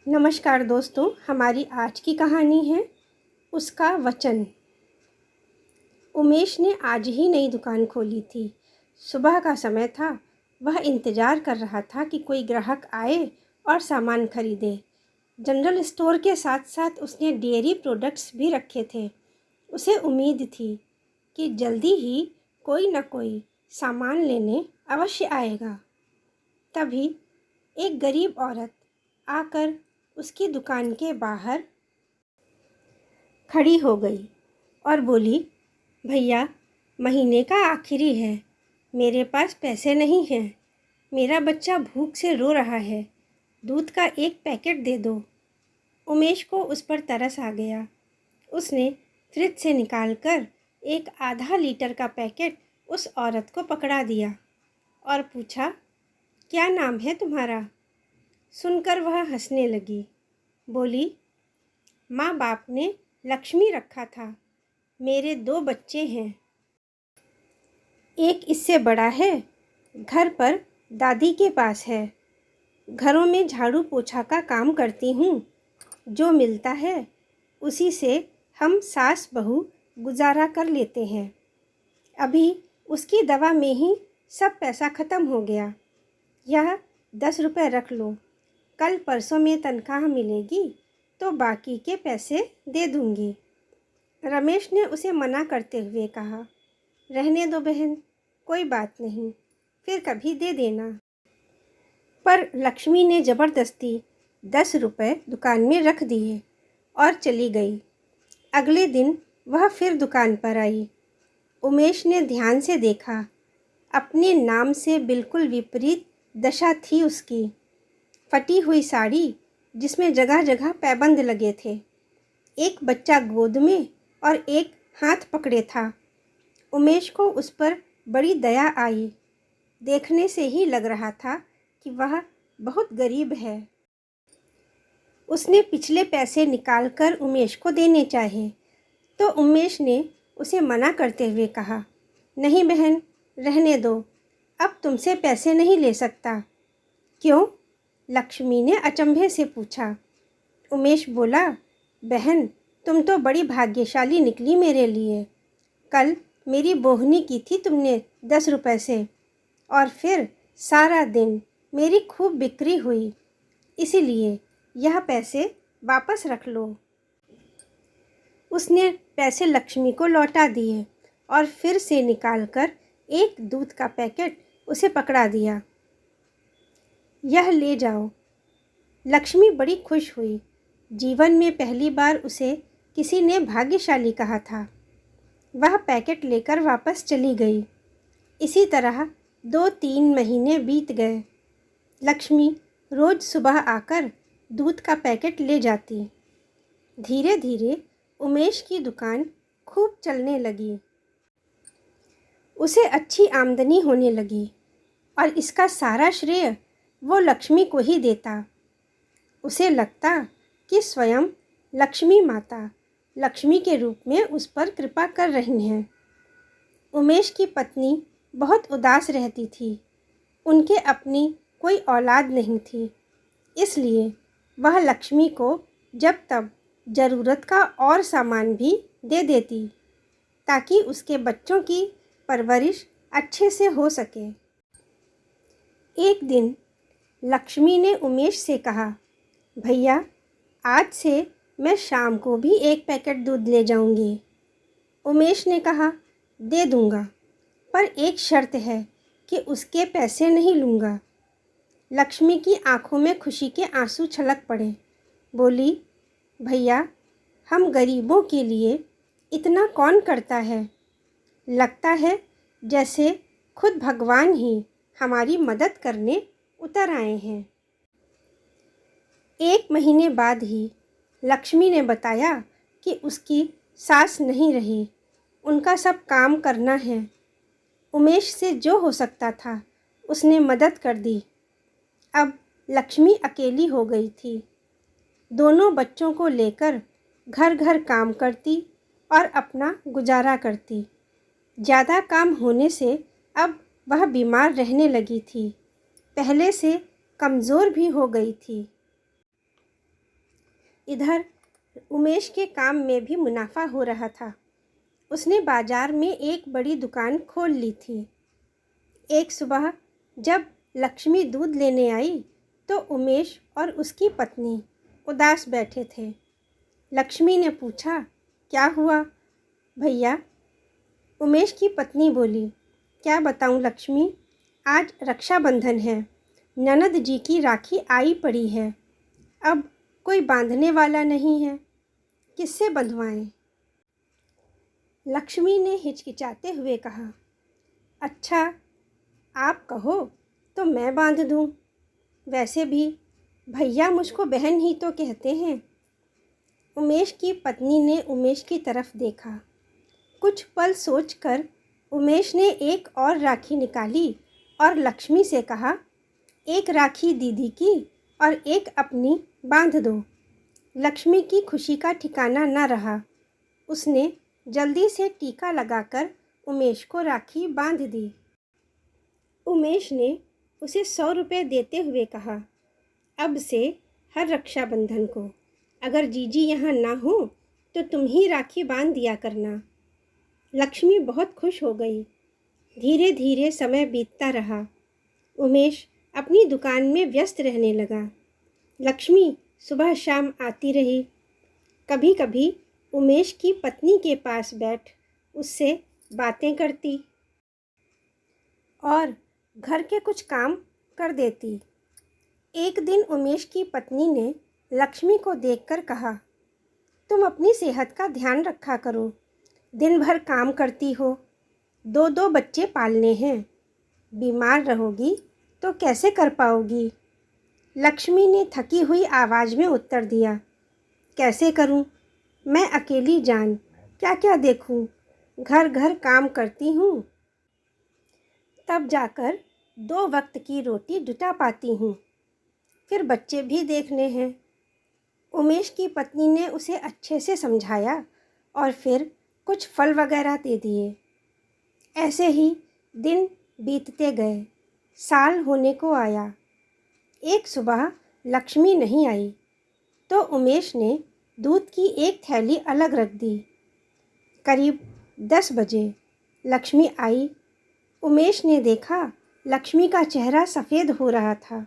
नमस्कार दोस्तों, हमारी आज की कहानी है उसका वचन। उमेश ने आज ही नई दुकान खोली थी। सुबह का समय था। वह इंतज़ार कर रहा था कि कोई ग्राहक आए और सामान खरीदे। जनरल स्टोर के साथ साथ उसने डेयरी प्रोडक्ट्स भी रखे थे। उसे उम्मीद थी कि जल्दी ही कोई न कोई सामान लेने अवश्य आएगा। तभी एक गरीब औरत आकर उसकी दुकान के बाहर खड़ी हो गई और बोली, भैया, महीने का आखिरी है, मेरे पास पैसे नहीं हैं। मेरा बच्चा भूख से रो रहा है, दूध का एक पैकेट दे दो। उमेश को उस पर तरस आ गया। उसने फ्रिज से निकालकर एक आधा लीटर का पैकेट उस औरत को पकड़ा दिया और पूछा, क्या नाम है तुम्हारा? सुनकर वह हंसने लगी। बोली, माँ बाप ने लक्ष्मी रखा था। मेरे 2 बच्चे हैं। एक इससे बड़ा है, घर पर दादी के पास है। घरों में झाड़ू पोछा का काम करती हूँ। जो मिलता है उसी से हम सास बहू गुजारा कर लेते हैं। अभी उसकी दवा में ही सब पैसा ख़त्म हो गया। यह 10 रुपये रख लो। कल परसों में तनख्वाह मिलेगी तो बाकी के पैसे दे दूँगी। रमेश ने उसे मना करते हुए कहा, रहने दो बहन, कोई बात नहीं, फिर कभी दे देना। पर लक्ष्मी ने ज़बरदस्ती 10 रुपये दुकान में रख दिए और चली गई। अगले दिन वह फिर दुकान पर आई। उमेश ने ध्यान से देखा। अपने नाम से बिल्कुल विपरीत दशा थी उसकी। फटी हुई साड़ी जिसमें जगह जगह पैबंद लगे थे। एक बच्चा गोद में और एक हाथ पकड़े था। उमेश को उस पर बड़ी दया आई। देखने से ही लग रहा था कि वह बहुत गरीब है। उसने पिछले पैसे निकालकर उमेश को देने चाहे तो उमेश ने उसे मना करते हुए कहा, नहीं बहन, रहने दो, अब तुमसे पैसे नहीं ले सकता। क्यों? लक्ष्मी ने अचंभे से पूछा। उमेश बोला, बहन, तुम तो बड़ी भाग्यशाली निकली मेरे लिए। कल मेरी बोहनी की थी तुमने 10 रुपये से और फिर सारा दिन मेरी खूब बिक्री हुई। इसीलिए यह पैसे वापस रख लो। उसने पैसे लक्ष्मी को लौटा दिए और फिर से निकालकर एक दूध का पैकेट उसे पकड़ा दिया। यह ले जाओ। लक्ष्मी बड़ी खुश हुई। जीवन में पहली बार उसे किसी ने भाग्यशाली कहा था। वह पैकेट लेकर वापस चली गई। इसी तरह 2-3 महीने बीत गए। लक्ष्मी रोज़ सुबह आकर दूध का पैकेट ले जाती। धीरे धीरे उमेश की दुकान खूब चलने लगी। उसे अच्छी आमदनी होने लगी और इसका सारा श्रेय वो लक्ष्मी को ही देता। उसे लगता कि स्वयं लक्ष्मी माता लक्ष्मी के रूप में उस पर कृपा कर रही हैं। उमेश की पत्नी बहुत उदास रहती थी। उनके अपनी कोई औलाद नहीं थी, इसलिए वह लक्ष्मी को जब तब ज़रूरत का और सामान भी दे देती ताकि उसके बच्चों की परवरिश अच्छे से हो सके। एक दिन लक्ष्मी ने उमेश से कहा, भैया, आज से मैं शाम को भी एक पैकेट दूध ले जाऊंगी। उमेश ने कहा, दे दूंगा, पर एक शर्त है कि उसके पैसे नहीं लूँगा। लक्ष्मी की आंखों में खुशी के आंसू छलक पड़े। बोली, भैया, हम गरीबों के लिए इतना कौन करता है? लगता है जैसे खुद भगवान ही हमारी मदद करने उतर आए हैं। 1 महीने बाद ही लक्ष्मी ने बताया कि उसकी सास नहीं रही, उनका सब काम करना है। उमेश से जो हो सकता था उसने मदद कर दी। अब लक्ष्मी अकेली हो गई थी। दोनों बच्चों को लेकर घर घर काम करती और अपना गुजारा करती। ज़्यादा काम होने से अब वह बीमार रहने लगी थी। पहले से कमज़ोर भी हो गई थी। इधर उमेश के काम में भी मुनाफा हो रहा था। उसने बाजार में एक बड़ी दुकान खोल ली थी। एक सुबह जब लक्ष्मी दूध लेने आई तो उमेश और उसकी पत्नी उदास बैठे थे। लक्ष्मी ने पूछा, क्या हुआ भैया? उमेश की पत्नी बोली, क्या बताऊं लक्ष्मी, आज रक्षाबंधन है। ननद जी की राखी आई पड़ी है। अब कोई बांधने वाला नहीं है, किससे बंधवाएं? लक्ष्मी ने हिचकिचाते हुए कहा, अच्छा आप कहो तो मैं बांध दूं। वैसे भी भैया मुझको बहन ही तो कहते हैं। उमेश की पत्नी ने उमेश की तरफ देखा। कुछ पल सोचकर उमेश ने एक और राखी निकाली और लक्ष्मी से कहा, एक राखी दीदी की और एक अपनी बांध दो। लक्ष्मी की खुशी का ठिकाना न रहा। उसने जल्दी से टीका लगाकर उमेश को राखी बांध दी। उमेश ने उसे 100 रुपये देते हुए कहा, अब से हर रक्षाबंधन को अगर जीजी यहाँ ना हो तो तुम ही राखी बांध दिया करना। लक्ष्मी बहुत खुश हो गई। धीरे धीरे समय बीतता रहा। उमेश अपनी दुकान में व्यस्त रहने लगा। लक्ष्मी सुबह शाम आती रही। कभी कभी उमेश की पत्नी के पास बैठ उससे बातें करती और घर के कुछ काम कर देती। एक दिन उमेश की पत्नी ने लक्ष्मी को देखकर कहा, तुम अपनी सेहत का ध्यान रखा करो। दिन भर काम करती हो, 2 बच्चे पालने हैं। बीमार रहोगी तो कैसे कर पाओगी? लक्ष्मी ने थकी हुई आवाज़ में उत्तर दिया, कैसे करूं? मैं अकेली जान क्या क्या देखूं? घर घर काम करती हूं, तब जाकर 2 वक्त की रोटी जुटा पाती हूं। फिर बच्चे भी देखने हैं। उमेश की पत्नी ने उसे अच्छे से समझाया और फिर कुछ फल वगैरह दे दिए। ऐसे ही दिन बीतते गए। साल होने को आया। एक सुबह लक्ष्मी नहीं आई तो उमेश ने दूध की एक थैली अलग रख दी। करीब 10 बजे लक्ष्मी आई। उमेश ने देखा लक्ष्मी का चेहरा सफ़ेद हो रहा था।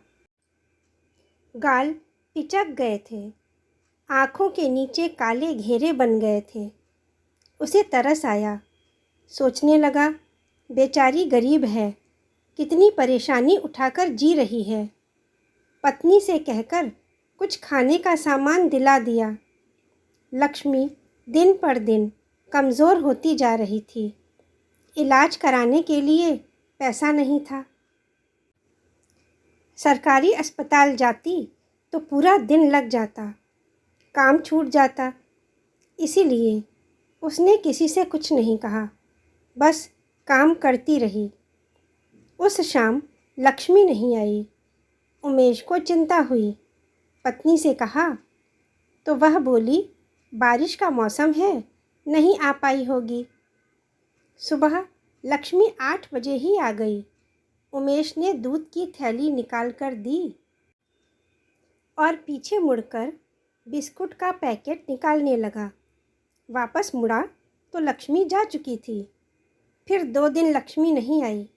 गाल पिचक गए थे। आँखों के नीचे काले घेरे बन गए थे। उसे तरस आया। सोचने लगा, बेचारी गरीब है, कितनी परेशानी उठाकर जी रही है। पत्नी से कहकर कुछ खाने का सामान दिला दिया। लक्ष्मी दिन पर दिन कमज़ोर होती जा रही थी। इलाज कराने के लिए पैसा नहीं था। सरकारी अस्पताल जाती तो पूरा दिन लग जाता, काम छूट जाता। इसीलिए उसने किसी से कुछ नहीं कहा, बस काम करती रही। उस शाम लक्ष्मी नहीं आई। उमेश को चिंता हुई। पत्नी से कहा तो वह बोली, बारिश का मौसम है, नहीं आ पाई होगी। सुबह लक्ष्मी 8 बजे ही आ गई। उमेश ने दूध की थैली निकाल कर दी और पीछे मुड़कर बिस्कुट का पैकेट निकालने लगा। वापस मुड़ा तो लक्ष्मी जा चुकी थी। फिर 2 दिन लक्ष्मी नहीं आई।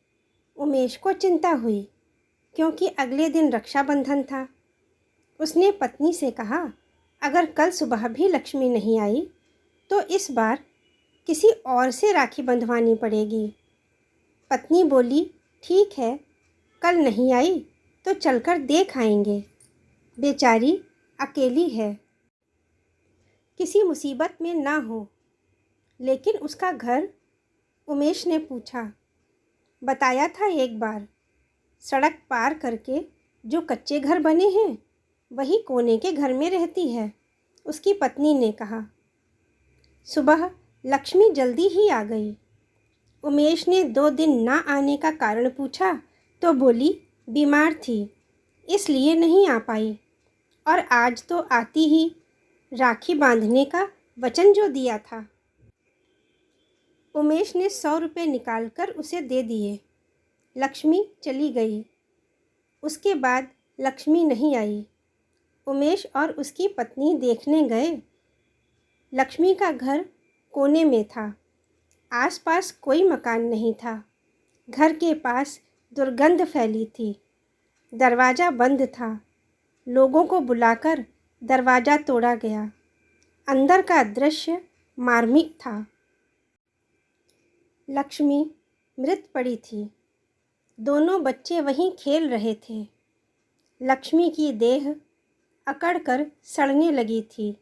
उमेश को चिंता हुई क्योंकि अगले दिन रक्षाबंधन था। उसने पत्नी से कहा, अगर कल सुबह भी लक्ष्मी नहीं आई तो इस बार किसी और से राखी बंधवानी पड़ेगी। पत्नी बोली, ठीक है, कल नहीं आई तो चलकर देख आएंगे। बेचारी अकेली है, किसी मुसीबत में ना हो। लेकिन उसका घर? उमेश ने पूछा। बताया था एक बार, सड़क पार करके जो कच्चे घर बने हैं वही कोने के घर में रहती है, उसकी पत्नी ने कहा। सुबह लक्ष्मी जल्दी ही आ गई। उमेश ने 2 दिन ना आने का कारण पूछा तो बोली, बीमार थी इसलिए नहीं आ पाई, और आज तो आती ही, राखी बांधने का वचन जो दिया था। उमेश ने 100 रुपये निकालकर उसे दे दिए। लक्ष्मी चली गई। उसके बाद लक्ष्मी नहीं आई। उमेश और उसकी पत्नी देखने गए। लक्ष्मी का घर कोने में था। आसपास कोई मकान नहीं था। घर के पास दुर्गंध फैली थी। दरवाज़ा बंद था। लोगों को बुलाकर दरवाज़ा तोड़ा गया। अंदर का दृश्य मार्मिक था। लक्ष्मी मृत पड़ी थी। दोनों बच्चे वहीं खेल रहे थे। लक्ष्मी की देह अकड़कर सड़ने लगी थी।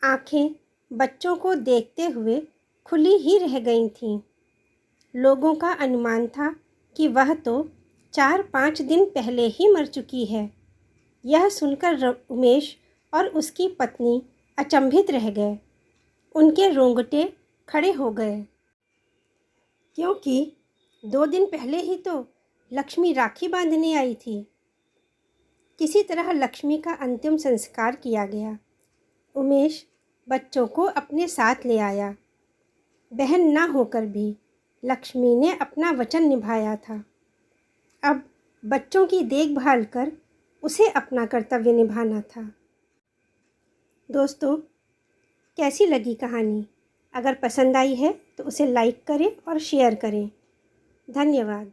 आंखें बच्चों को देखते हुए खुली ही रह गई थीं। लोगों का अनुमान था कि वह तो 4-5 दिन पहले ही मर चुकी है। यह सुनकर उमेश और उसकी पत्नी अचंभित रह गए। उनके रोंगटे खड़े हो गए, क्योंकि 2 दिन पहले ही तो लक्ष्मी राखी बांधने आई थी। किसी तरह लक्ष्मी का अंतिम संस्कार किया गया। उमेश बच्चों को अपने साथ ले आया। बहन ना होकर भी लक्ष्मी ने अपना वचन निभाया था। अब बच्चों की देखभाल कर उसे अपना कर्तव्य निभाना था। दोस्तों, कैसी लगी कहानी? अगर पसंद आई है तो उसे लाइक करें और शेयर करें। धन्यवाद।